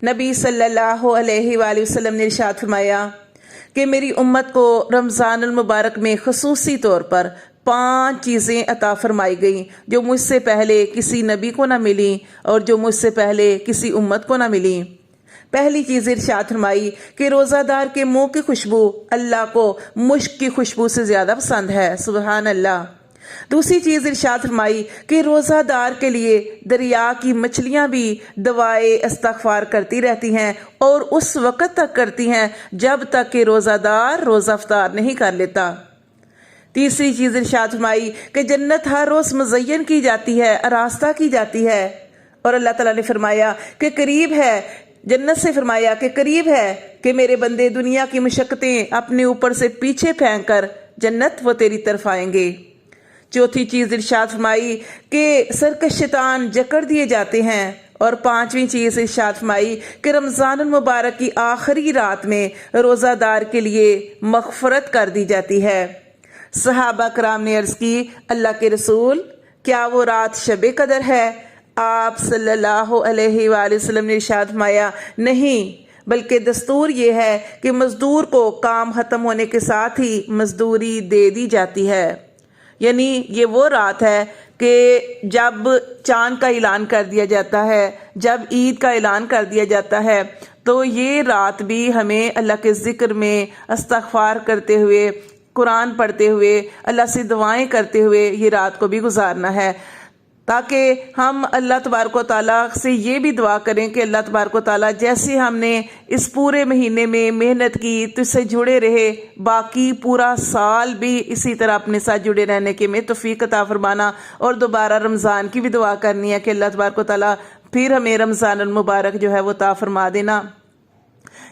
نبی صلی اللہ علیہ وآلہ وسلم نے ارشاد فرمایا کہ میری امت کو رمضان المبارک میں خصوصی طور پر 5 چیزیں عطا فرمائی گئیں جو مجھ سے پہلے کسی نبی کو نہ ملی اور جو مجھ سے پہلے کسی امت کو نہ ملی۔ پہلی چیز ارشاد فرمائی کہ روزہ دار کے منہ کی خوشبو اللہ کو مشک کی خوشبو سے زیادہ پسند ہے، سبحان اللہ۔ دوسری چیز ارشاد فرمائی کہ روزہ دار کے لیے دریا کی مچھلیاں بھی دعائے استغفار کرتی رہتی ہیں اور اس وقت تک کرتی ہیں جب تک کہ روزہ دار روزہ افطار نہیں کر لیتا۔ تیسری چیز ارشاد فرمائی کہ جنت ہر روز مزین کی جاتی ہے، آراستہ کی جاتی ہے، اور اللہ تعالیٰ نے فرمایا کہ قریب ہے، جنت سے فرمایا کہ قریب ہے کہ میرے بندے دنیا کی مشقتیں اپنے اوپر سے پیچھے پھینک کر جنت وہ تیری طرف آئیں گے۔ چوتھی چیز ارشاد فرمائی کہ سرکش شیطان جکڑ دیے جاتے ہیں، اور 5ویں چیز ارشاد فرمائی کہ رمضان المبارک کی آخری رات میں روزہ دار کے لیے مغفرت کر دی جاتی ہے۔ صحابہ کرام نے عرض کی، اللہ کے رسول، کیا وہ رات شب قدر ہے؟ آپ صلی اللہ علیہ وآلہ وسلم نے ارشاد فرمایا، نہیں، بلکہ دستور یہ ہے کہ مزدور کو کام ختم ہونے کے ساتھ ہی مزدوری دے دی جاتی ہے۔ یعنی یہ وہ رات ہے کہ جب چاند کا اعلان کر دیا جاتا ہے، جب عید کا اعلان کر دیا جاتا ہے، تو یہ رات بھی ہمیں اللہ کے ذکر میں استغفار کرتے ہوئے، قرآن پڑھتے ہوئے، اللہ سے دعائیں کرتے ہوئے یہ رات کو بھی گزارنا ہے، تاکہ ہم اللہ تبارک و تعالیٰ سے یہ بھی دعا کریں کہ اللہ تبارک و تعالیٰ جیسے ہم نے اس پورے مہینے میں محنت کی، تجھ سے جڑے رہے، باقی پورا سال بھی اسی طرح اپنے ساتھ جڑے رہنے کے میں توفیق عطا فرمانا، اور دوبارہ رمضان کی بھی دعا کرنی ہے کہ اللہ تبارک و تعالیٰ پھر ہمیں رمضان المبارک جو ہے وہ عطا فرما دینا۔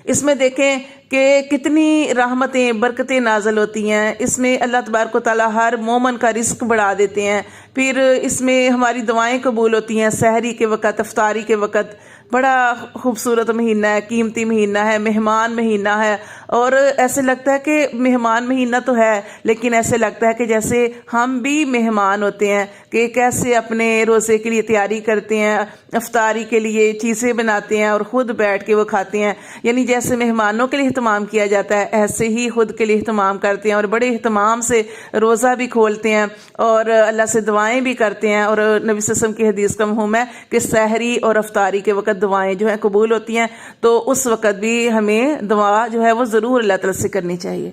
اس میں دیکھیں کہ کتنی رحمتیں، برکتیں نازل ہوتی ہیں، اس میں اللہ تبارک و تعالیٰ ہر مومن کا رزق بڑھا دیتے ہیں، پھر اس میں ہماری دعائیں قبول ہوتی ہیں، سحری کے وقت، افطاری کے وقت۔ بڑا خوبصورت مہینہ ہے، قیمتی مہینہ ہے، مہمان مہینہ ہے، اور ایسے لگتا ہے کہ مہمان مہینہ تو ہے، لیکن ایسے لگتا ہے کہ جیسے ہم بھی مہمان ہوتے ہیں، کہ کیسے اپنے روزے کے لیے تیاری کرتے ہیں، افطاری کے لیے چیزیں بناتے ہیں اور خود بیٹھ کے وہ کھاتے ہیں، یعنی جیسے مہمانوں کے لیے اہتمام کیا جاتا ہے ایسے ہی خود کے لیے اہتمام کرتے ہیں، اور بڑے اہتمام سے روزہ بھی کھولتے ہیں اور اللہ سے دعائیں بھی کرتے ہیں، اور نبی صلی اللہ علیہ وسلم کی حدیث کا مفہوم ہے کہ سحری اور افطاری کے وقت دعائیں جو ہیں قبول ہوتی ہیں، تو اس وقت بھی ہمیں دعا جو ہے وہ ضرور اللہ تعالیٰ سے کرنی چاہیے۔